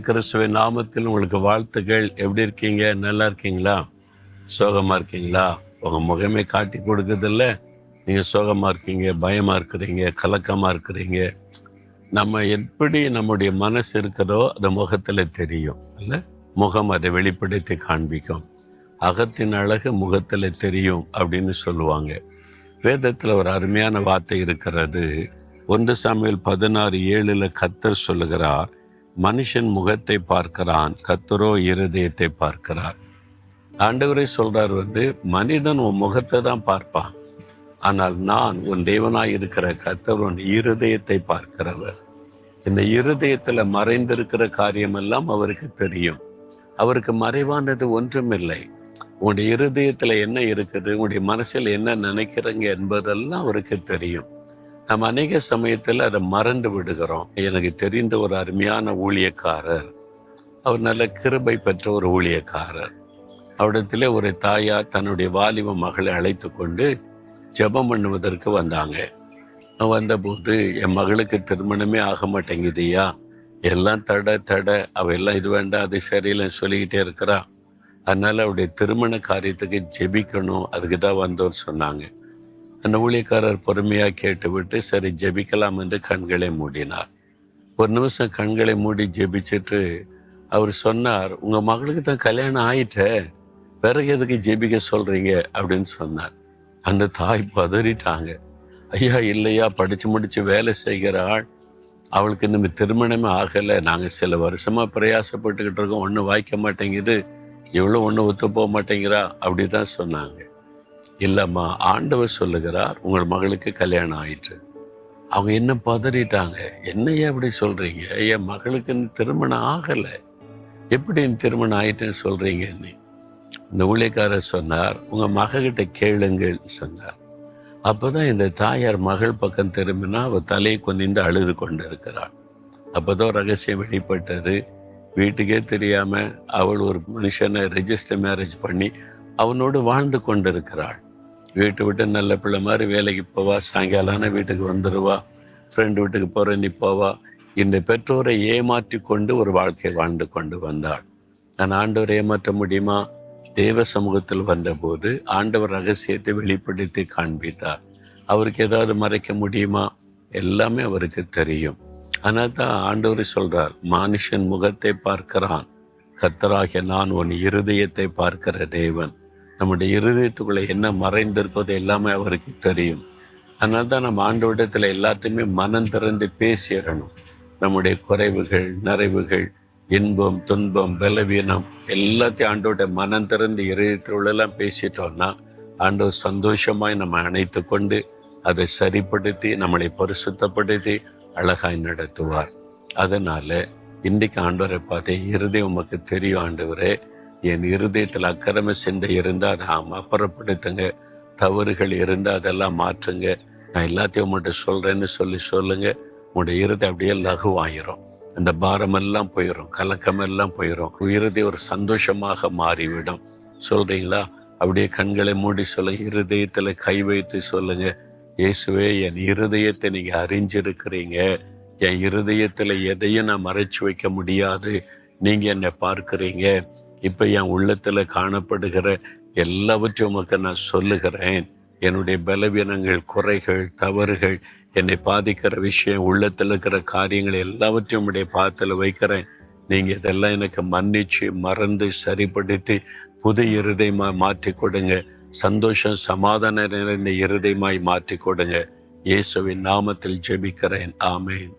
கிறிஸ்துவின் நாமத்தில் உங்களுக்கு வாழ்த்துக்கள். எப்படி இருக்கீங்க? நல்லா இருக்கீங்களா? சோகமா இருக்கீங்களா? உங்க முகமே காட்டி கொடுக்குதில்ல. நீங்க சோகமா இருக்கீங்க, பயமா இருக்கிறீங்க, கலக்கமா இருக்கிறீங்க. நம்ம எப்படி நம்முடைய மனசு இருக்கிறதோ அது முகத்துல தெரியும் இல்ல? முகம் அதை வெளிப்படுத்தி காண்பிக்கும். அகத்தின் அழகு முகத்துல தெரியும் அப்படின்னு சொல்லுவாங்க. வேதத்துல ஒரு அருமையான வார்த்தை இருக்கிறது. 1 சாமுவேல் 16:7 கர்த்தர் சொல்லுகிறார், மனுஷன் முகத்தை பார்க்கிறான், கர்த்தரோ இருதயத்தை பார்க்கிறார். ஆண்டவரே சொல்றார், மனிதன் உன் முகத்தை தான் பார்ப்பான், ஆனால் நான் உன் தேவனாய் இருக்கிற கர்த்தர் உன் இருதயத்தை பார்க்கிறவர். இந்த இருதயத்துல மறைந்திருக்கிற காரியமெல்லாம் அவருக்கு தெரியும். அவருக்கு மறைவானது ஒன்றுமில்லை. உங்களுடைய இருதயத்துல என்ன இருக்குது, உங்களுடைய மனசுல என்ன நினைக்கிறீங்க என்பதெல்லாம் அவருக்கு தெரியும். நம்ம அநேக சமயத்துல அதை மறந்து விடுகிறோம். எனக்கு தெரிந்த ஒரு அருமையான ஊழியக்காரர், அவர் நல்ல கிருபை பெற்ற ஒரு ஊழியக்காரர். அவரிடத்துல ஒரு தாயார் தன்னுடைய வாலிப மகளை அழைத்து கொண்டு ஜெபம் பண்ணுவதற்கு வந்தாங்க. வந்தபோது, என் மகளுக்கு திருமணமே ஆக மாட்டேங்குதுயா, எல்லாம் தடை, அவ எல்லாம் இது வேண்டாம் அது சரியில்லைன்னு சொல்லிக்கிட்டே இருக்கிறா, அதனால அவருடைய திருமண காரியத்துக்கு ஜெபிக்கணும், அதுக்கு தான் வந்தோர் சொன்னாங்க. அந்த ஊழியக்காரர் பொறுமையா கேட்டுவிட்டு சரி ஜெபிக்கலாம் என்று கண்களை மூடினார். ஒரு நிமிஷம் கண்களை மூடி ஜெபிச்சுட்டு அவர் சொன்னார், உங்க மகளுக்கு தான் கல்யாணம் ஆயிட்ட, பிறகு எதுக்கு ஜெபிக்க சொல்றீங்க அப்படின்னு சொன்னார். அந்த தாய் பதறிட்டாங்க. ஐயா இல்லையா, படிச்சு முடிச்சு வேலை செய்கிற ஆள், அவளுக்கு இன்னும் திருமணமே ஆகலை, நாங்கள் சில வருஷமா பிரயாசப்பட்டுக்கிட்டு இருக்கோம், ஒன்றும் வாய்க்க மாட்டேங்குது, இவ்வளோ ஒன்றும் ஒத்து போக மாட்டேங்கிறா அப்படி தான் சொன்னாங்க. இல்லைம்மா, ஆண்டவர் சொல்லுகிறார் உங்கள் மகளுக்கு கல்யாணம் ஆயிற்று. அவங்க என்ன பதறிட்டாங்க, என்னையா இப்படி சொல்றீங்க, என் மகளுக்கு திருமணம் ஆகலை, எப்படி திருமணம் ஆயிட்டுன்னு சொல்றீங்க? இந்த ஊழியக்காரர் சொன்னார், உங்க மககிட்ட கேளுங்கள் சொன்னார். அப்போதான் இந்த தாயார் மகள் பக்கம் திரும்பினா அவள் தலையை கொண்டு அழுது கொண்டு இருக்கிறாள். அப்போதான் ரகசியம் வெளிப்பட்டது. வீட்டுக்கே தெரியாம அவள் ஒரு மனுஷனை ரெஜிஸ்டர் மேரேஜ் பண்ணி அவனோடு வாழ்ந்து கொண்டு இருக்கிறாள். வீட்டு விட்டு நல்ல பிள்ளை மாதிரி வேலைக்கு போவா, சாயங்காலான வீட்டுக்கு வந்துடுவா, ஃப்ரெண்டு வீட்டுக்கு போற நீ போவா. இந்த பெற்றோரை ஏமாற்றி கொண்டு ஒரு வாழ்க்கை வாழ்ந்து கொண்டு வந்தாள். நான் ஆண்டவரை ஏமாற்ற முடியுமா? தேவ சமூகத்தில் வந்தபோது ஆண்டவர் ரகசியத்தை வெளிப்படுத்தி காண்பித்தார். அவருக்கு ஏதாவது மறைக்க முடியுமா? எல்லாமே அவருக்கு தெரியும். அதனால தான் ஆண்டவர் சொல்றார், மனுஷன் முகத்தை பார்க்கிறான், கர்த்தராகிய நான் உன் இருதயத்தை பார்க்கிற தேவன். நம்முடைய இருதயத்துக்குள்ள என்ன மறைந்திருப்பது எல்லாமே அவருக்கு தெரியும். அதனால தான் நம்ம ஆண்டவரிடத்துல எல்லாத்தையுமே மனம் திறந்து பேசிடணும். நம்முடைய குறைவுகள், நிறைவுகள், இன்பம், துன்பம், பலவீனம் எல்லாத்தையும் ஆண்டோட மனம் திறந்து இருதயத்துள்ளெல்லாம் பேசிட்டோம்னா ஆண்டவர் சந்தோஷமாய் நம்ம அணைத்து கொண்டு அதை சரிப்படுத்தி நம்மளை பரிசுத்தப்படுத்தி அழகாய் நடத்துவார். அதனால இன்றைக்கு ஆண்டவரை பார்த்து, இருதயம் உமக்கு தெரியும் ஆண்டவரே, என் இருதயத்தில் அக்கிரம சிந்தை இருந்தால் அதை அப்புறப்படுத்துங்க, தவறுகள் இருந்தால் அதெல்லாம் மாற்றுங்க, நான் எல்லாத்தையும் உங்கள்கிட்ட சொல்றேன்னு சொல்லுங்க. உங்களுடைய இருதயம் அப்படியே லகுவாயிரும், அந்த பாரமெல்லாம் போயிடும், கலக்கமெல்லாம் போயிடும், இருதயம் ஒரு சந்தோஷமாக மாறிவிடும். சொல்றீங்களா? அப்படியே கண்களை மூடி சொல்லுங்க, இருதயத்துல கை வைத்து சொல்லுங்க, இயேசுவே என் இருதயத்தை நீங்க அறிஞ்சிருக்கிறீங்க, என் இருதயத்துல எதையும் நான் மறைச்சு வைக்க முடியாது, நீங்க என்னை பார்க்கிறீங்க. இப்ப என் உள்ளத்துல காணப்படுகிற எல்லாவற்றையும் உமக்கு நான் சொல்லுகிறேன். என்னுடைய பலவீனங்கள், குறைகள், தவறுகள், என்னை பாதிக்கிற விஷயம், உள்ளத்தில் இருக்கிற காரியங்கள் எல்லாவற்றையும் உடைய பாதத்தில் வைக்கிறேன். நீங்க இதெல்லாம் எனக்கு மன்னிச்சு மறந்து சரிப்படுத்தி புது இருதயமாய் மாற்றி கொடுங்க. சந்தோஷம், சமாதானம் நிறைந்த இருதயமாய் மாற்றி கொடுங்க. இயேசுவின் நாமத்தில் ஜெபிக்கிறேன். ஆமென்.